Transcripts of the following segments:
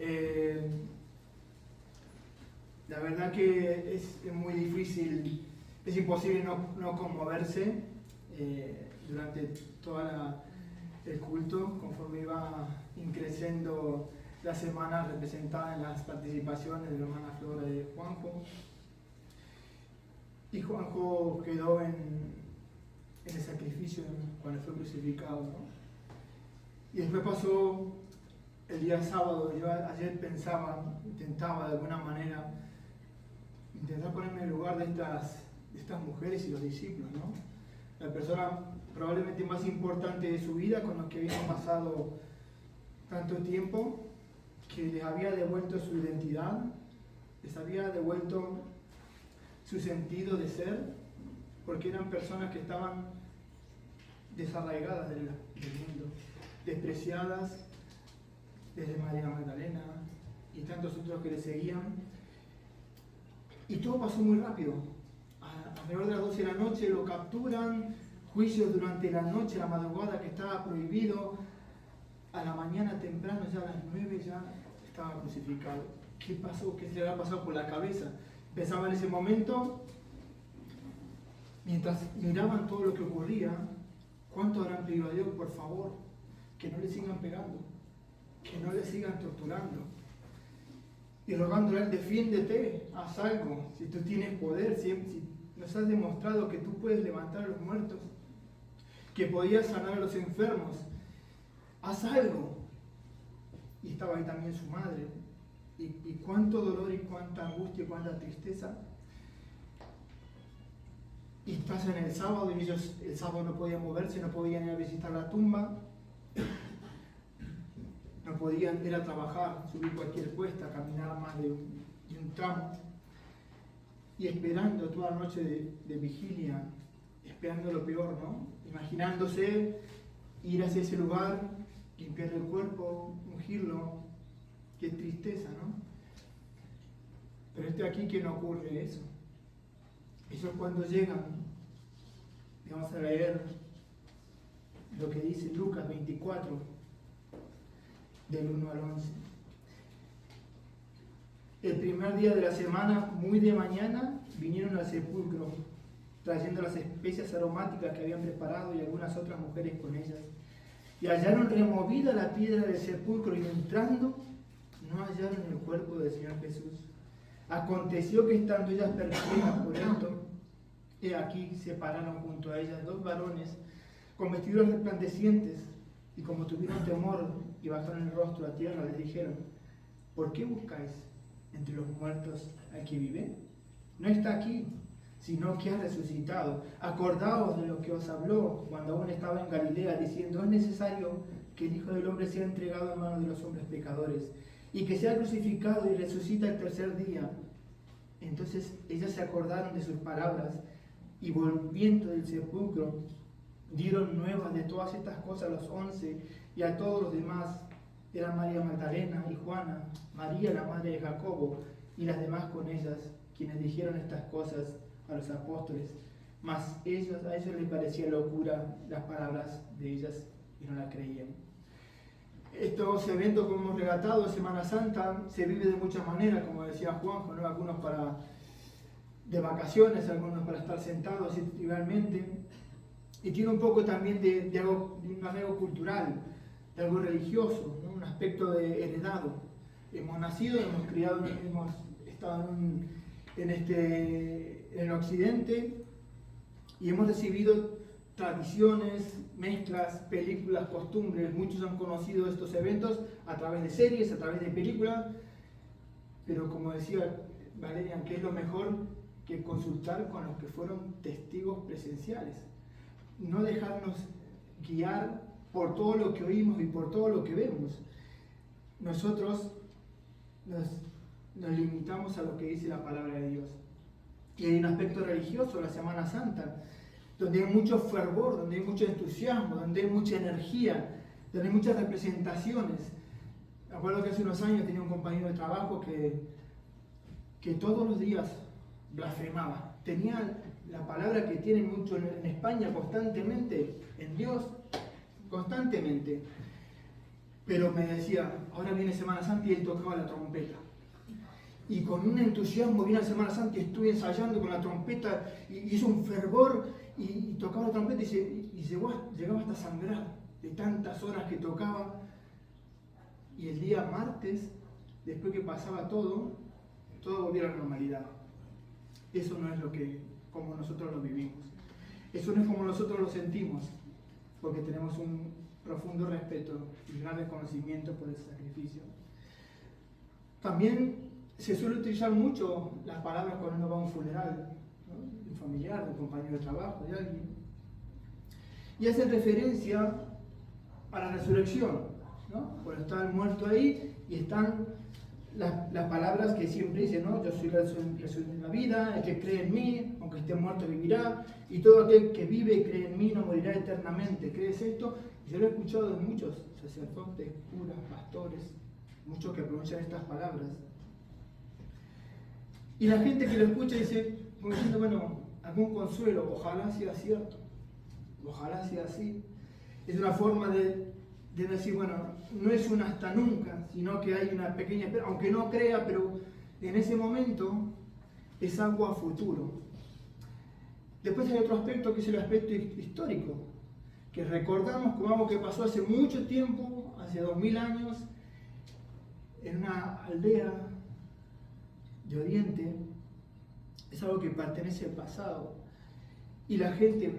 Eh, la verdad que es muy difícil, es imposible no conmoverse durante todo el culto, conforme iba increciendo las semanas representadas en las participaciones de la hermana Flora y de Juanjo. Y Juanjo quedó en el sacrificio cuando fue crucificado, ¿no? Y después pasó el día sábado. Yo ayer intentaba de alguna manera intentar ponerme en el lugar de estas mujeres y los discípulos, ¿no? La persona probablemente más importante de su vida, con los que habían pasado tanto tiempo, que les había devuelto su identidad, les había devuelto su sentido de ser, porque eran personas que estaban desarraigadas del mundo, despreciadas desde María Magdalena y tantos otros que le seguían. Y todo pasó muy rápido. Alrededor de las 12 de la noche lo capturan, juicios durante la noche, la madrugada que estaba prohibido, a la mañana temprano, ya a las 9 ya estaba crucificado. ¿Qué pasó? ¿Qué se le había pasado por la cabeza? Pensaba en ese momento, mientras miraban todo lo que ocurría, ¿cuánto habrán pedido a Dios, por favor, que no le sigan pegando, que no le sigan torturando? Y rogándole a él, defiéndete, haz algo, si tú tienes poder, si nos has demostrado que tú puedes levantar a los muertos, que podías sanar a los enfermos, haz algo. Y estaba ahí también su madre, y cuánto dolor y cuánta angustia y cuánta tristeza. Y pasan el sábado, y ellos el sábado no podían moverse, no podían ir a visitar la tumba, no podían ir a trabajar, subir cualquier cuesta, caminar más de un tramo, y esperando toda la noche de vigilia, esperando lo peor, ¿no? Imaginándose ir hacia ese lugar, limpiar el cuerpo, ungirlo. Qué tristeza, ¿no? Pero aquí que no ocurre eso. Ellos cuando llegan, vamos a leer lo que dice Lucas 24, del 1 al 11. El primer día de la semana, muy de mañana, vinieron al sepulcro, trayendo las especias aromáticas que habían preparado y algunas otras mujeres con ellas. Y hallaron removida la piedra del sepulcro, y entrando, no hallaron el cuerpo del Señor Jesús. Aconteció que estando ellas perplejas por esto, he aquí se pararon junto a ellas dos varones con vestidos resplandecientes, y como tuvieron temor y bajaron el rostro a tierra, les dijeron: ¿por qué buscáis entre los muertos al que vive? No está aquí, sino que ha resucitado. Acordaos de lo que os habló cuando aún estaba en Galilea, diciendo: es necesario que el Hijo del Hombre sea entregado en manos de los hombres pecadores, y que sea crucificado y resucita el tercer día. Entonces ellas se acordaron de sus palabras, y volviendo del sepulcro, dieron nuevas de todas estas cosas a los 11 y a todos los demás. Eran María Magdalena y Juana, María la madre de Jacobo, y las demás con ellas, quienes dijeron estas cosas a los apóstoles. Mas a ellos les parecía locura las palabras de ellas, y no las creían. Estos eventos que hemos relatado, Semana Santa, se vive de muchas maneras, como decía Juanjo, ¿no? Algunos de vacaciones, algunos para estar sentados igualmente, y tiene un poco también de un arraigo cultural, de algo religioso, ¿no? Un aspecto de heredado. Hemos nacido, hemos criado, hemos estado en el occidente, y hemos recibido tradiciones, mezclas, películas, costumbres. Muchos han conocido estos eventos a través de series, a través de películas, pero como decía Valeria, ¿qué es lo mejor que consultar con los que fueron testigos presenciales? No dejarnos guiar por todo lo que oímos y por todo lo que vemos. Nosotros nos limitamos a lo que dice la palabra de Dios. Y hay un aspecto religioso, la Semana Santa, donde hay mucho fervor, donde hay mucho entusiasmo, donde hay mucha energía, donde hay muchas representaciones. Me acuerdo que hace unos años tenía un compañero de trabajo que todos los días blasfemaba. Tenía la palabra que tienen mucho en España constantemente, en Dios, constantemente. Pero me decía, ahora viene Semana Santa y él tocaba la trompeta. Y con un entusiasmo viene la Semana Santa y estuve ensayando con la trompeta y hizo un fervor y tocaba la trompeta y llegaba hasta sangrar de tantas horas que tocaba. Y el día martes, después que pasaba todo volvía a la normalidad. Eso no es como nosotros lo vivimos. Eso no es como nosotros lo sentimos, porque tenemos un profundo respeto y gran reconocimiento por ese sacrificio. También se suele utilizar mucho las palabras cuando uno va a un funeral, ¿no? De un familiar, de un compañero de trabajo, de alguien. Y hacen referencia a la resurrección, ¿no? Cuando está el muerto ahí y están las palabras que siempre dicen, ¿no? Yo soy la vida, el que cree en mí, aunque esté muerto vivirá, y todo aquel que vive y cree en mí no morirá eternamente. ¿Crees esto? Yo lo he escuchado de muchos sacerdotes, curas, pastores, muchos que pronuncian estas palabras. Y la gente que lo escucha dice, como diciendo, bueno, algún consuelo, ojalá sea cierto, ojalá sea así. Es una forma de decir, bueno, no es un hasta nunca, sino que hay una pequeña espera, aunque no crea, pero en ese momento es algo a futuro. Después hay otro aspecto que es el aspecto histórico, que recordamos como algo que pasó hace mucho tiempo, hace 2000 años, en una aldea de Oriente. Es algo que pertenece al pasado y la gente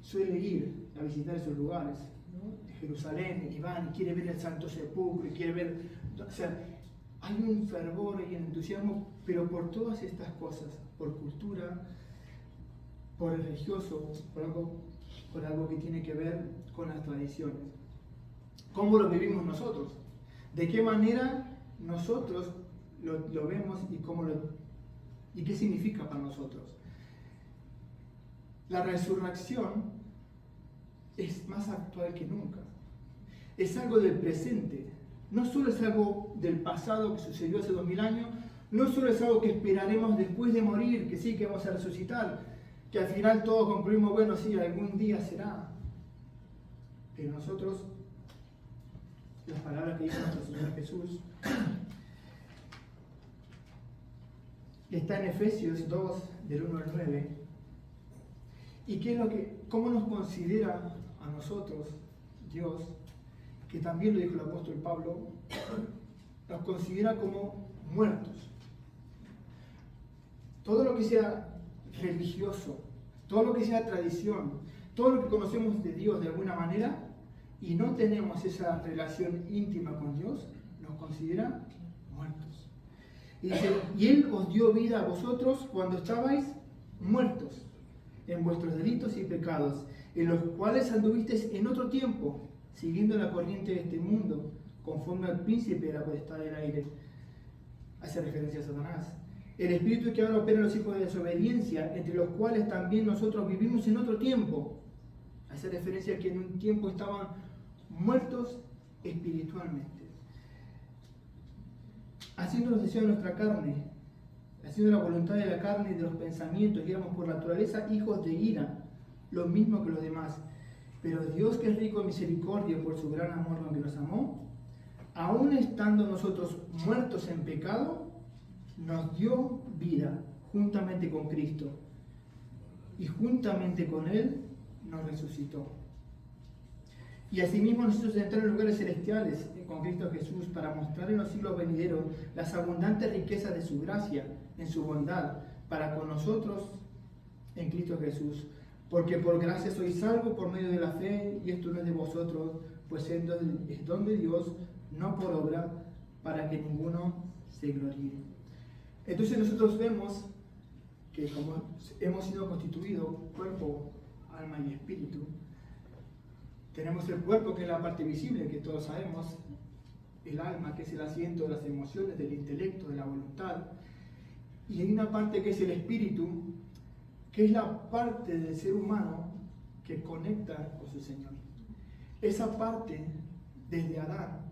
suele ir a visitar esos lugares, ¿no? De Jerusalén, y van y quiere ver el Santo Sepulcro y quiere ver, o sea, hay un fervor y un entusiasmo, pero por todas estas cosas, por cultura, por el religioso, por algo que tiene que ver con las tradiciones. ¿Cómo lo vivimos nosotros? ¿De qué manera nosotros lo vemos y qué significa para nosotros? La resurrección es más actual que nunca. Es algo del presente. No solo es algo del pasado que sucedió hace 2000 años, no solo es algo que esperaremos después de morir, que sí, que vamos a resucitar, que al final todos concluimos, bueno, sí, algún día será. Pero nosotros, las palabras que dice nuestro Señor Jesús, está en Efesios 2, del 1 al 9. ¿Y cómo nos considera a nosotros Dios? Que también lo dijo el apóstol Pablo, nos considera como muertos. Todo lo que sea religioso, todo lo que sea tradición, todo lo que conocemos de Dios de alguna manera y no tenemos esa relación íntima con Dios, nos considera muertos. Y dice, y Él os dio vida a vosotros cuando estabais muertos en vuestros delitos y pecados, en los cuales anduvisteis en otro tiempo, siguiendo la corriente de este mundo, conforme al príncipe de la potestad del aire. Hace referencia a Satanás. El espíritu que ahora opera en los hijos de desobediencia, entre los cuales también nosotros vivimos en otro tiempo. Hace referencia a que en un tiempo estaban muertos espiritualmente, haciendo los deseos de nuestra carne, haciendo la voluntad de la carne y de los pensamientos, y éramos por naturaleza hijos de ira, lo mismo que los demás. Pero Dios, que es rico en misericordia por su gran amor con que nos amó, aun estando nosotros muertos en pecado, nos dio vida juntamente con Cristo, y juntamente con Él nos resucitó. Y asimismo nosotros entramos en lugares celestiales con Cristo Jesús para mostrar en los siglos venideros las abundantes riquezas de su gracia, en su bondad, para con nosotros en Cristo Jesús. Porque por gracia sois salvos por medio de la fe, y esto no es de vosotros, pues es don de Dios, no por obra, para que ninguno se gloríe. Entonces nosotros vemos que como hemos sido constituidos cuerpo, alma y espíritu, tenemos el cuerpo, que es la parte visible, que todos sabemos, el alma, que es el asiento de las emociones, del intelecto, de la voluntad, y hay una parte que es el espíritu, que es la parte del ser humano que conecta con su Señor. Esa parte, desde Adán,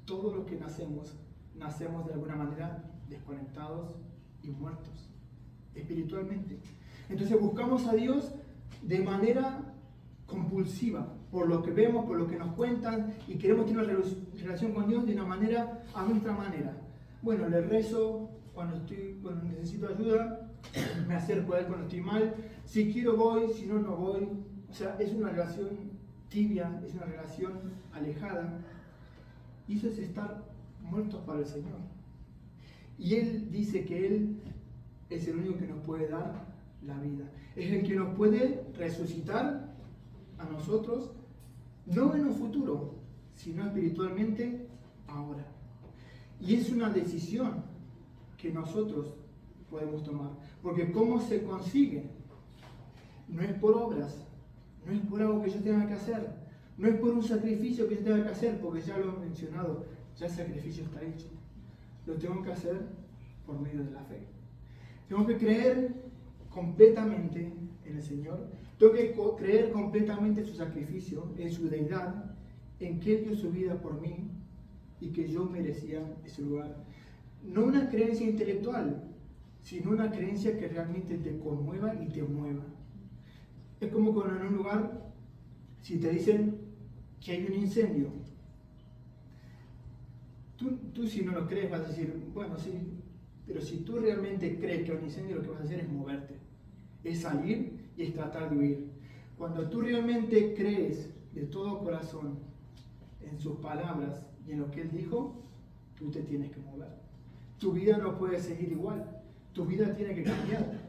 todos los que nacemos de alguna manera desconectados y muertos, espiritualmente. Entonces buscamos a Dios de manera compulsiva. por lo que vemos, por lo que nos cuentan, y queremos tener una relación con Dios de una manera, a nuestra manera. Bueno, le rezo cuando necesito ayuda, me acerco a Él cuando estoy mal, si quiero voy, si no, no voy. O sea, es una relación tibia, es una relación alejada, y eso es estar muertos para el Señor. Y Él dice que Él es el único que nos puede dar la vida. Es el que nos puede resucitar a nosotros, no en un futuro, sino espiritualmente ahora. Y es una decisión que nosotros podemos tomar. Porque ¿cómo se consigue? No es por obras, no es por algo que yo tenga que hacer, no es por un sacrificio que yo tenga que hacer, porque ya lo he mencionado, ya el sacrificio está hecho. Lo tengo que hacer por medio de la fe. Tengo que creer completamente en el Señor. Tengo que creer completamente en su sacrificio, en su deidad, en que Él dio su vida por mí y que yo merecía ese lugar. No una creencia intelectual, sino una creencia que realmente te conmueva y te mueva. Es como cuando en un lugar, si te dicen que hay un incendio, tú si no lo crees vas a decir, bueno, sí, pero si tú realmente crees que hay un incendio, lo que vas a hacer es moverte, es salir y es tratar de huir. Cuando tú realmente crees de todo corazón en sus palabras y en lo que Él dijo, tú te tienes que mover. Tu vida no puede seguir igual, tu vida tiene que cambiar.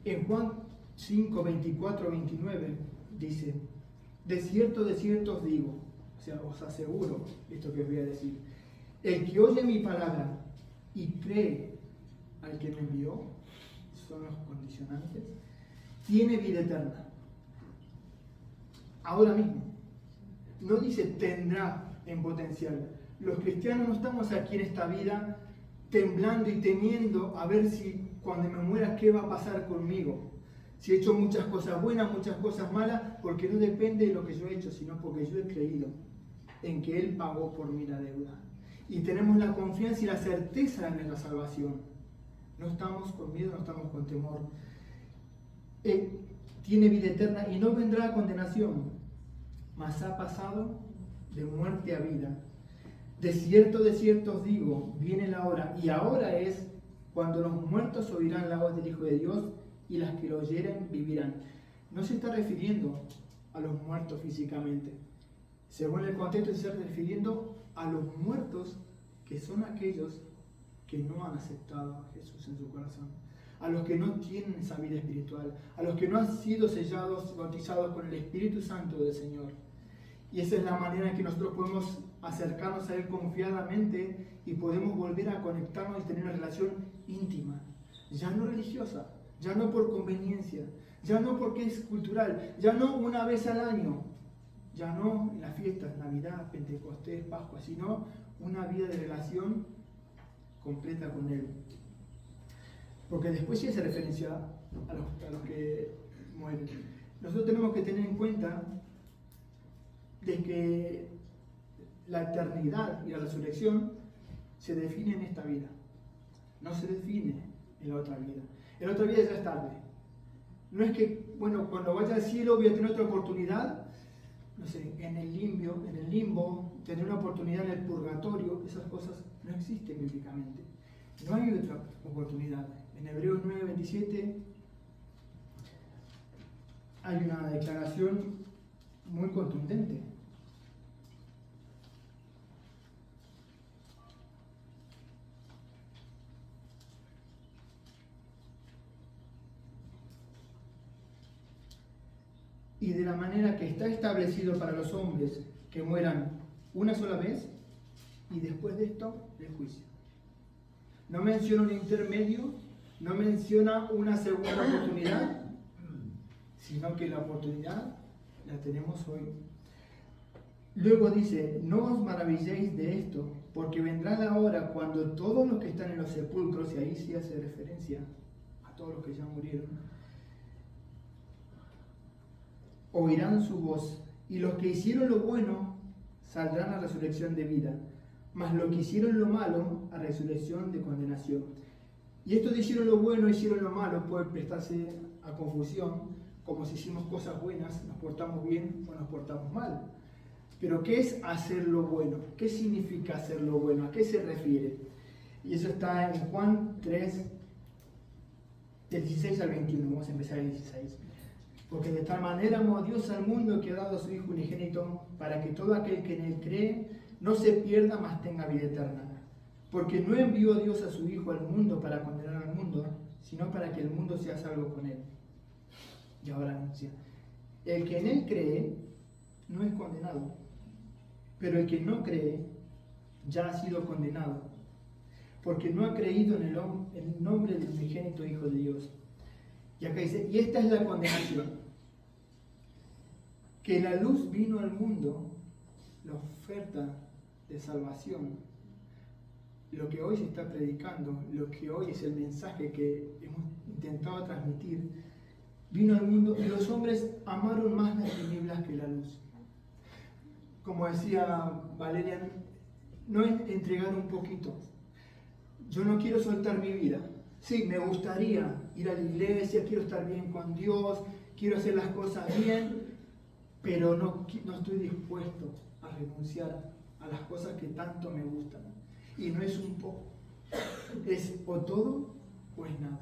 En Juan 5, 24, 29 dice, de cierto os digo, o sea, os aseguro esto que os voy a decir, el que oye mi palabra y cree al que me envió, son los condicionantes, tiene vida eterna. Ahora mismo. No dice tendrá en potencial. Los cristianos no estamos aquí en esta vida temblando y temiendo a ver si cuando me muera qué va a pasar conmigo. Si he hecho muchas cosas buenas, muchas cosas malas, porque no depende de lo que yo he hecho, sino porque yo he creído en que Él pagó por mí la deuda. Y tenemos la confianza y la certeza en la salvación. No estamos con miedo, no estamos con temor. Él tiene vida eterna y no vendrá a condenación, mas ha pasado de muerte a vida. De cierto os digo, viene la hora, y ahora es cuando los muertos oirán la voz del Hijo de Dios, y las que lo oyeren vivirán. No se está refiriendo a los muertos físicamente. Según el contexto, se está refiriendo a los muertos que son aquellos que no han aceptado a Jesús en su corazón, a los que no tienen esa vida espiritual, a los que no han sido sellados, bautizados con el Espíritu Santo del Señor. Y esa es la manera en que nosotros podemos acercarnos a Él confiadamente y podemos volver a conectarnos y tener una relación íntima, ya no religiosa, ya no por conveniencia, ya no porque es cultural, ya no una vez al año, ya no en las fiestas, Navidad, Pentecostés, Pascua, sino una vida de relación completa con Él. Porque después sí hace referencia a los que mueren. Nosotros tenemos que tener en cuenta de que la eternidad y la resurrección se define en esta vida, no se define en la otra vida. En la otra vida ya es tarde. No es que, bueno, cuando vaya al cielo voy a tener otra oportunidad, no sé, en el limbo, tener una oportunidad en el purgatorio. Esas cosas no existen bíblicamente. No hay otra oportunidad. En Hebreos 9:27 hay una declaración muy contundente. Y de la manera que está establecido para los hombres que mueran una sola vez y después de esto el juicio. No menciona un intermedio, no menciona una segunda oportunidad, sino que la oportunidad la tenemos hoy. Luego dice, no os maravilléis de esto, porque vendrá la hora cuando todos los que están en los sepulcros, y ahí sí hace referencia a todos los que ya murieron, oirán su voz, y los que hicieron lo bueno saldrán a resurrección de vida, mas los que hicieron lo malo a resurrección de condenación. Y estos hicieron lo bueno, hicieron lo malo, puede prestarse a confusión, como si hicimos cosas buenas, nos portamos bien o nos portamos mal. Pero ¿qué es hacer lo bueno? ¿Qué significa hacer lo bueno? ¿A qué se refiere? Y eso está en Juan 3, del 16 al 21. Vamos a empezar el 16. Porque de tal manera amó a Dios al mundo que ha dado a su Hijo unigénito, para que todo aquel que en él cree no se pierda, mas tenga vida eterna. Porque no envió Dios a su Hijo al mundo para condenar al mundo, sino para que el mundo sea salvo con él. Y ahora anuncia: el que en él cree no es condenado, pero el que no cree ya ha sido condenado, porque no ha creído en el nombre del unigénito Hijo de Dios. Y acá dice: y esta es la condenación, que la luz vino al mundo, la oferta de salvación, lo que hoy se está predicando, lo que hoy es el mensaje que hemos intentado transmitir, vino al mundo y los hombres amaron más las tinieblas que la luz. Como decía Valerian, no es entregar un poquito. Yo no quiero soltar mi vida. Sí, me gustaría ir a la iglesia, quiero estar bien con Dios, quiero hacer las cosas bien, pero no estoy dispuesto a renunciar a las cosas que tanto me gustan. Y no es un poco, es o todo o es nada.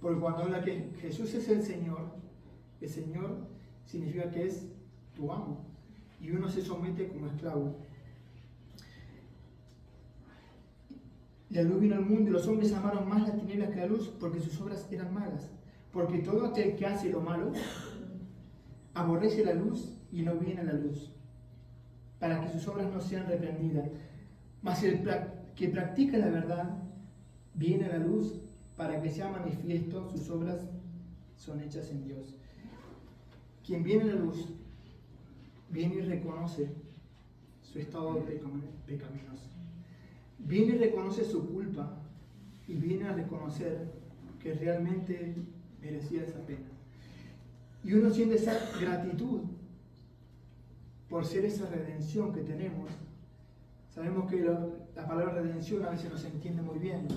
Porque cuando habla que Jesús es el Señor significa que es tu amo. Y uno se somete como esclavo. La luz vino al mundo y los hombres amaron más las tinieblas que la luz, porque sus obras eran malas. Porque todo aquel que hace lo malo aborrece la luz y no viene a la luz, para que sus obras no sean reprendidas. Mas el que practica la verdad viene a la luz, para que sea manifiesto sus obras son hechas en Dios. Quien viene a la luz viene y reconoce su estado pecaminoso. Viene y reconoce su culpa y viene a reconocer que realmente merecía esa pena. Y uno siente esa gratitud por ser esa redención que tenemos. Sabemos que la palabra redención a veces no se entiende muy bien.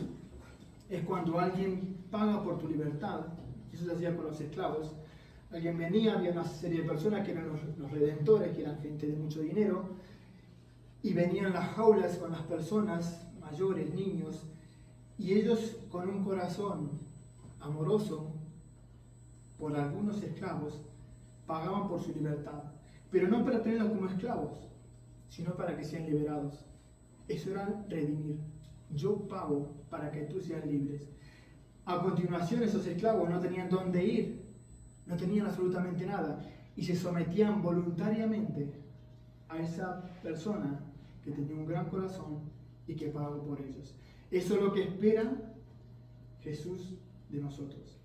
Es cuando alguien paga por tu libertad. Eso se hacía con los esclavos. Alguien venía, había una serie de personas que eran los redentores, que eran gente de mucho dinero, y venían las jaulas con las personas mayores, niños, y ellos con un corazón amoroso por algunos esclavos pagaban por su libertad, pero no para tenerlos como esclavos, sino para que sean liberados. Eso era redimir. Yo pago para que tú seas libres. A continuación, esos esclavos no tenían dónde ir, no tenían absolutamente nada, y se sometían voluntariamente a esa persona que tenía un gran corazón y que pagó por ellos. Eso es lo que espera Jesús de nosotros.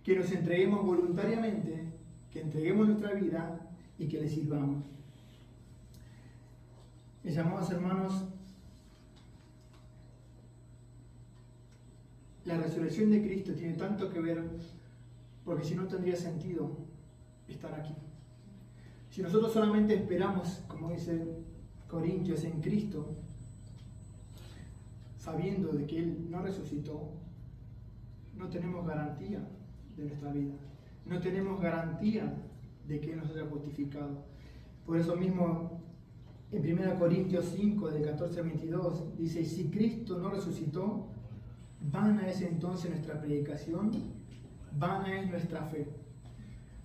Que nos entreguemos voluntariamente, que entreguemos nuestra vida y que le sirvamos. Mis amados hermanos, la resurrección de Cristo tiene tanto que ver, porque si no tendría sentido estar aquí. Si nosotros solamente esperamos, como dice Corintios, en Cristo, sabiendo de que Él no resucitó, no tenemos garantía de nuestra vida. No tenemos garantía de que Él nos haya justificado. Por eso mismo, en 1 Corintios 5, del 14 al 22, dice: si Cristo no resucitó, vana es entonces nuestra predicación, vana es nuestra fe.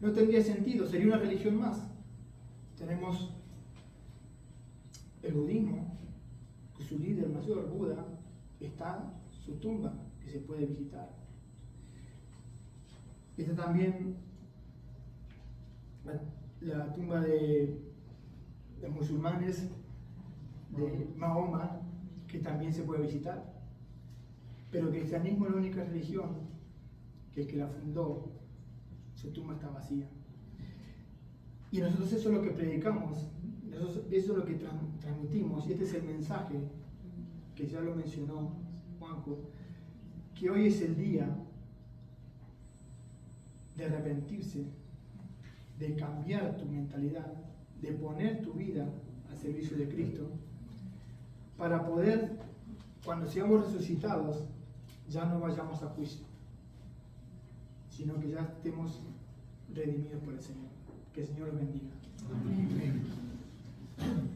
No tendría sentido, sería una religión más. Tenemos el budismo, que su líder mayor, Buda, está su tumba, que se puede visitar. Está también la tumba de los musulmanes de Mahoma, que también se puede visitar. Pero el cristianismo es la única religión que el que la fundó, su tumba está vacía. Y nosotros eso es lo que predicamos, eso es lo que transmitimos, y este es el mensaje que ya lo mencionó Juanjo, que hoy es el día de arrepentirse, de cambiar tu mentalidad, de poner tu vida al servicio de Cristo, para poder, cuando seamos resucitados, ya no vayamos a juicio, sino que ya estemos redimidos por el Señor. Que el Señor los bendiga. Amén.